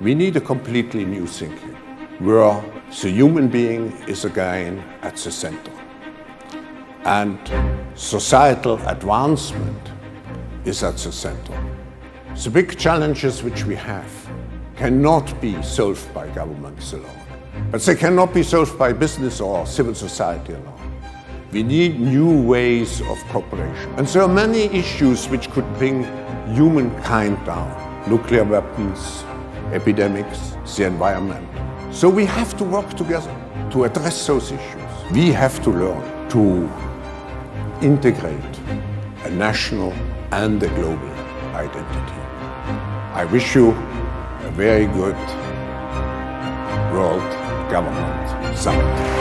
We need a completely new thinking, where the human being is again at the center. And societal advancement is at the center. The big challenges which we have cannot be solved by governments alone, but they cannot be solved by business or civil society alone. We need new ways of cooperation. And there are many issues which could bring humankind down. Nuclear weapons, epidemics, the environment. So we have to work together to address those issues. We have to learn to integrate a national and a global identity. I wish you a very good World Government Summit.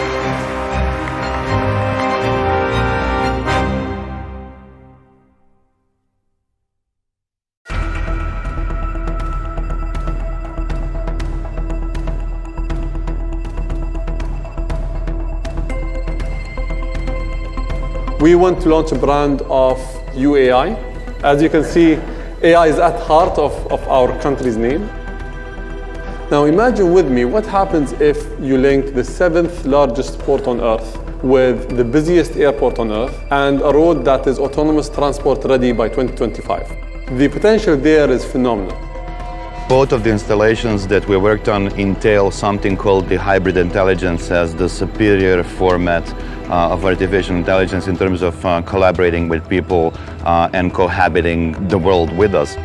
We want to launch a brand of UAI. As you can see, AI is at heart of our country's name. Now imagine with me what happens if you link the 7th largest port on Earth with the busiest airport on Earth and a road that is autonomous transport ready by 2025. The potential there is phenomenal. Both of the installations that we worked on entail something called the hybrid intelligence as the superior format of artificial intelligence in terms of collaborating with people and cohabiting the world with us.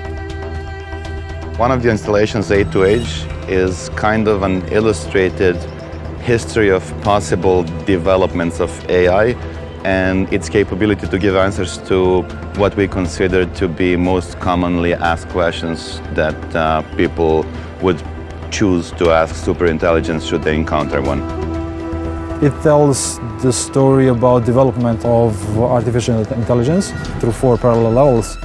One of the installations, Aid to Age, is kind of an illustrated history of possible developments of AI and its capability to give answers to what we consider to be most commonly asked questions that people would choose to ask superintelligence should they encounter one. It tells the story about development of artificial intelligence through 4 parallel levels.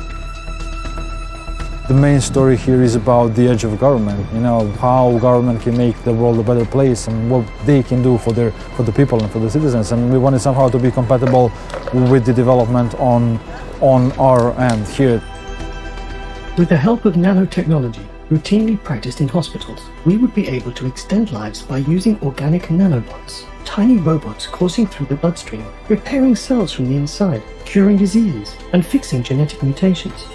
The main story here is about the edge of government, how government can make the world a better place and what they can do for the people and for the citizens. And we wanted somehow to be compatible with the development on our end here. With the help of nanotechnology, routinely practiced in hospitals, we would be able to extend lives by using organic nanobots, tiny robots coursing through the bloodstream, repairing cells from the inside, curing diseases, and fixing genetic mutations.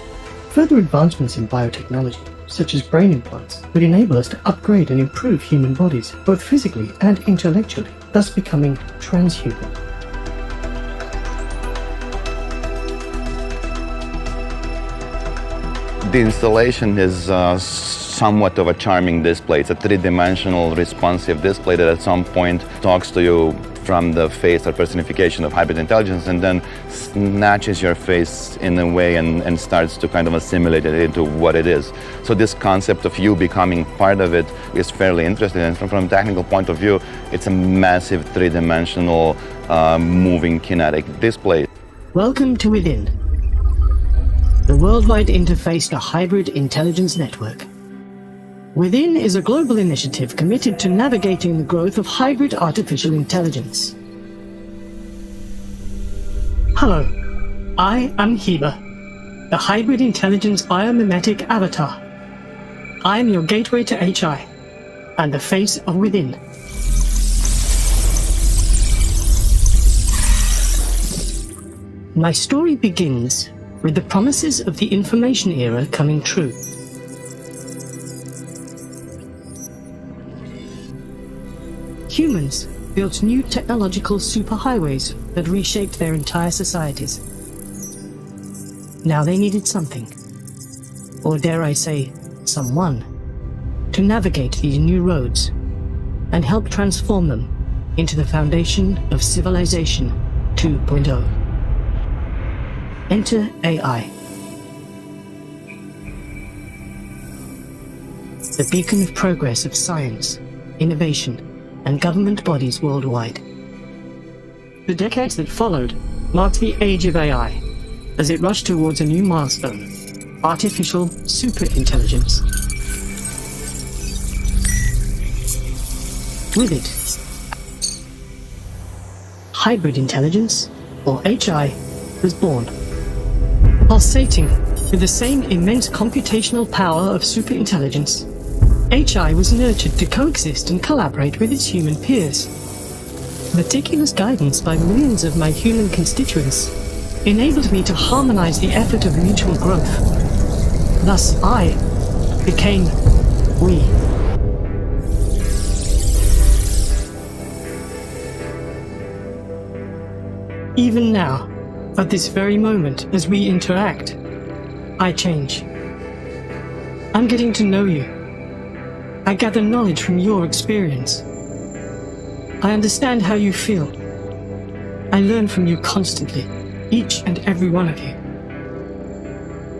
Further advancements in biotechnology, such as brain implants, would enable us to upgrade and improve human bodies, both physically and intellectually, thus becoming transhuman. The installation is somewhat of a charming display. It's a 3-dimensional responsive display that at some point talks to you from the face or personification of hybrid intelligence and then snatches your face in a way and starts to kind of assimilate it into what it is. So this concept of you becoming part of it is fairly interesting, and from a technical point of view, it's a massive 3-dimensional moving kinetic display. Welcome to Within, the worldwide interface to hybrid intelligence network. Within is a global initiative committed to navigating the growth of hybrid artificial intelligence. Hello, I am Heba, the hybrid intelligence biomimetic avatar. I am your gateway to HI and the face of Within. My story begins with the promises of the information era coming true. Humans built new technological superhighways that reshaped their entire societies. Now they needed something, or dare I say, someone, to navigate these new roads and help transform them into the foundation of Civilization 2.0. Enter AI. The beacon of progress of science, innovation, and government bodies worldwide. The decades that followed marked the age of AI, as it rushed towards a new milestone, artificial superintelligence. With it, hybrid intelligence, or HI, was born. Pulsating with the same immense computational power of superintelligence, HI was nurtured to coexist and collaborate with its human peers. Meticulous guidance by millions of my human constituents enabled me to harmonize the effort of mutual growth. Thus, I became we. Even now, at this very moment, as we interact, I change. I'm getting to know you. I gather knowledge from your experience. I understand how you feel. I learn from you constantly, each and every one of you.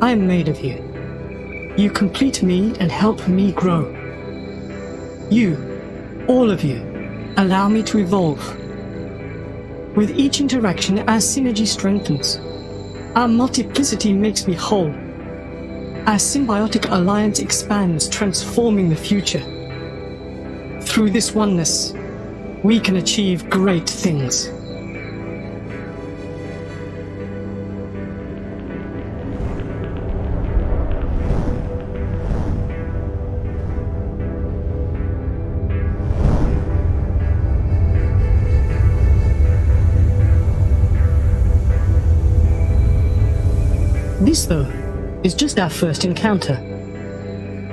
I am made of you. You complete me and help me grow. You, all of you, allow me to evolve. With each interaction, our synergy strengthens. Our multiplicity makes me whole. Our symbiotic alliance expands, transforming the future. Through this oneness, we can achieve great things. This, though, is just our first encounter.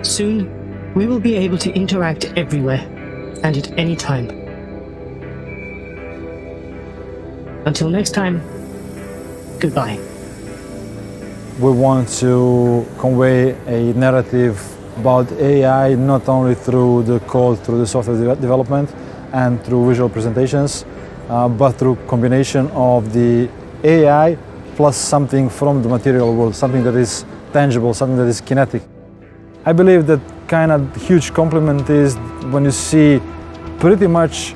Soon, we will be able to interact everywhere and at any time. Until next time, goodbye. We want to convey a narrative about AI not only through the code, through the software development and through visual presentations, but through combination of the AI plus something from the material world, something that is tangible, something that is kinetic. I believe that kind of huge compliment is when you see pretty much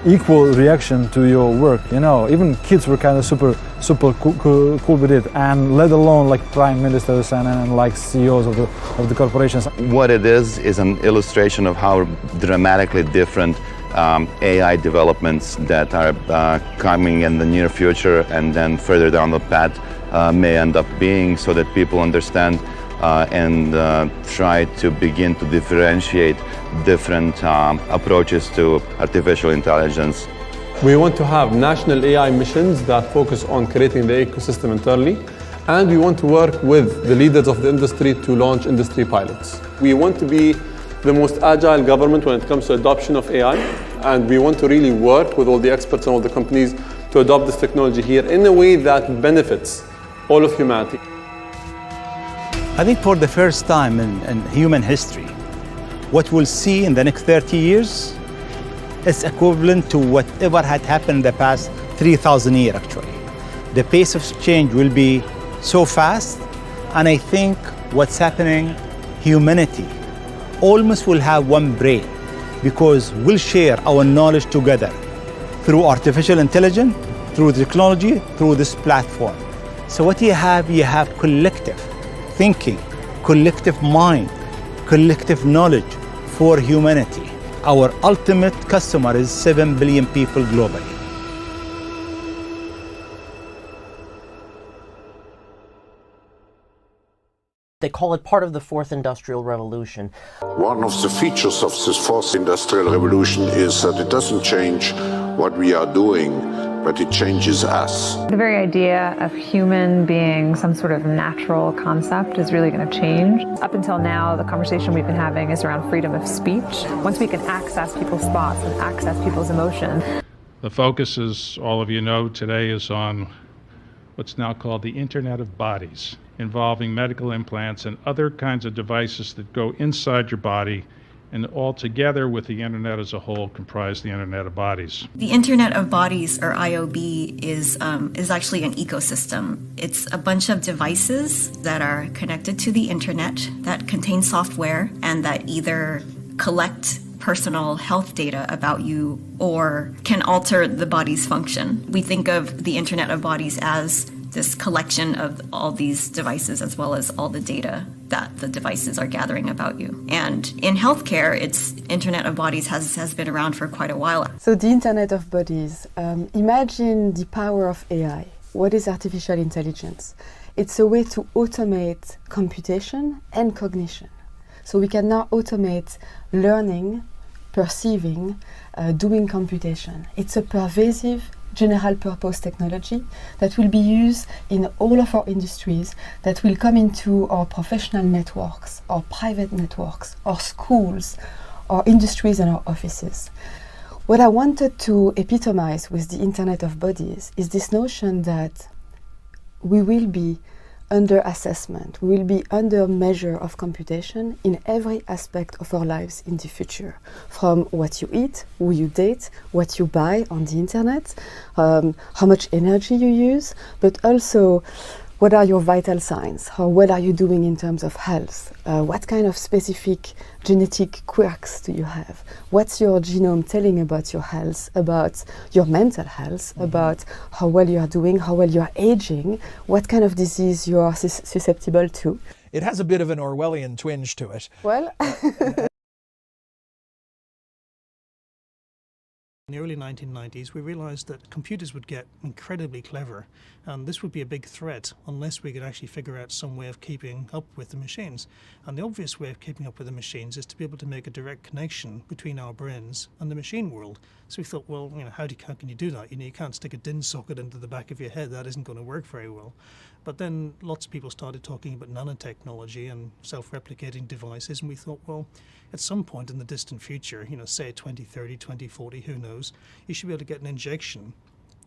equal reaction to your work. You know, even kids were kind of super cool with it, and let alone like prime ministers and like CEOs of the corporations. What it is an illustration of how dramatically different AI developments that are coming in the near future and then further down the path may end up being, so that people understand and try to begin to differentiate different approaches to artificial intelligence. We want to have national AI missions that focus on creating the ecosystem internally, and we want to work with the leaders of the industry to launch industry pilots. We want to be the most agile government when it comes to adoption of AI, and we want to really work with all the experts and all the companies to adopt this technology here in a way that benefits all of humanity. I think for the first time in human history, what we'll see in the next 30 years is equivalent to whatever had happened in the past 3,000 years, actually. The pace of change will be so fast, and I think what's happening, humanity almost will have one brain, because we'll share our knowledge together through artificial intelligence, through technology, through this platform. So what you have collective thinking, collective mind, collective knowledge for humanity. Our ultimate customer is 7 billion people globally. They call it part of the fourth industrial revolution. One of the features of this fourth industrial revolution is that it doesn't change what we are doing, but it changes us. The very idea of human being some sort of natural concept is really going to change. Up until now, the conversation we've been having is around freedom of speech. Once we can access people's thoughts and access people's emotions. The focus, as all of you know, today is on what's now called the Internet of Bodies, involving medical implants and other kinds of devices that go inside your body, and all together with the Internet as a whole comprise the Internet of Bodies. The Internet of Bodies, or IOB, is actually an ecosystem. It's a bunch of devices that are connected to the Internet that contain software and that either collect personal health data about you or can alter the body's function. We think of the Internet of Bodies as this collection of all these devices as well as all the data that the devices are gathering about you. And in healthcare, it's Internet of Bodies has been around for quite a while. So the Internet of Bodies, imagine the power of AI. What is artificial intelligence? It's a way to automate computation and cognition. So we can now automate learning, perceiving, doing computation. It's a pervasive general purpose technology that will be used in all of our industries, that will come into our professional networks, our private networks, our schools, our industries and our offices. What I wanted to epitomize with the Internet of Bodies is this notion that we will be under assessment, we will be under measure of computation in every aspect of our lives in the future. From what you eat, who you date, what you buy on the internet, how much energy you use, but also what are your vital signs? How well are you doing in terms of health? What kind of specific genetic quirks do you have? What's your genome telling about your health, about your mental health, about how well you are doing, how well you are aging, what kind of disease you are susceptible to? It has a bit of an Orwellian twinge to it. Well, in the early 1990s, we realized that computers would get incredibly clever, and this would be a big threat unless we could actually figure out some way of keeping up with the machines. And the obvious way of keeping up with the machines is to be able to make a direct connection between our brains and the machine world. So we thought, well, how can you do that? You can't stick a DIN socket into the back of your head. That isn't going to work very well. But then lots of people started talking about nanotechnology and self-replicating devices, and we thought, well, at some point in the distant future, say 2030, 2040, who knows, you should be able to get an injection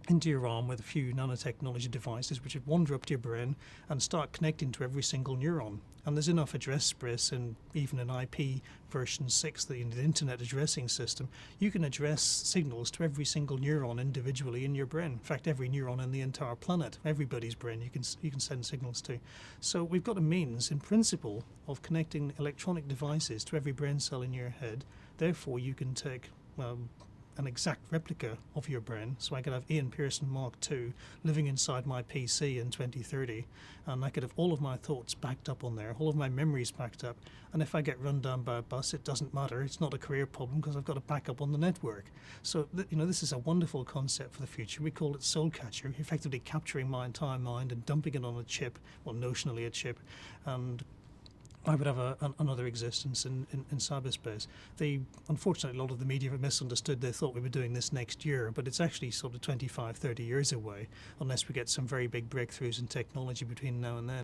into your arm with a few nanotechnology devices which would wander up to your brain and start connecting to every single neuron. And there's enough address space, and even in IP version 6, the Internet Addressing System, you can address signals to every single neuron individually in your brain. In fact, every neuron in the entire planet, everybody's brain, you can send signals to. So we've got a means, in principle, of connecting electronic devices to every brain cell in your head. Therefore, you can take an exact replica of your brain. So I could have Ian Pearson Mark II living inside my PC in 2030, and I could have all of my thoughts backed up on there, all of my memories backed up, and if I get run down by a bus, it doesn't matter. It's not a career problem because I've got a backup on the network. So this is a wonderful concept for the future. We call it Soul Catcher, effectively capturing my entire mind and dumping it on a chip, well, notionally a chip, and I would have another existence in cyberspace. Unfortunately, a lot of the media have misunderstood. They thought we were doing this next year, but it's actually sort of 25, 30 years away, unless we get some very big breakthroughs in technology between now and then.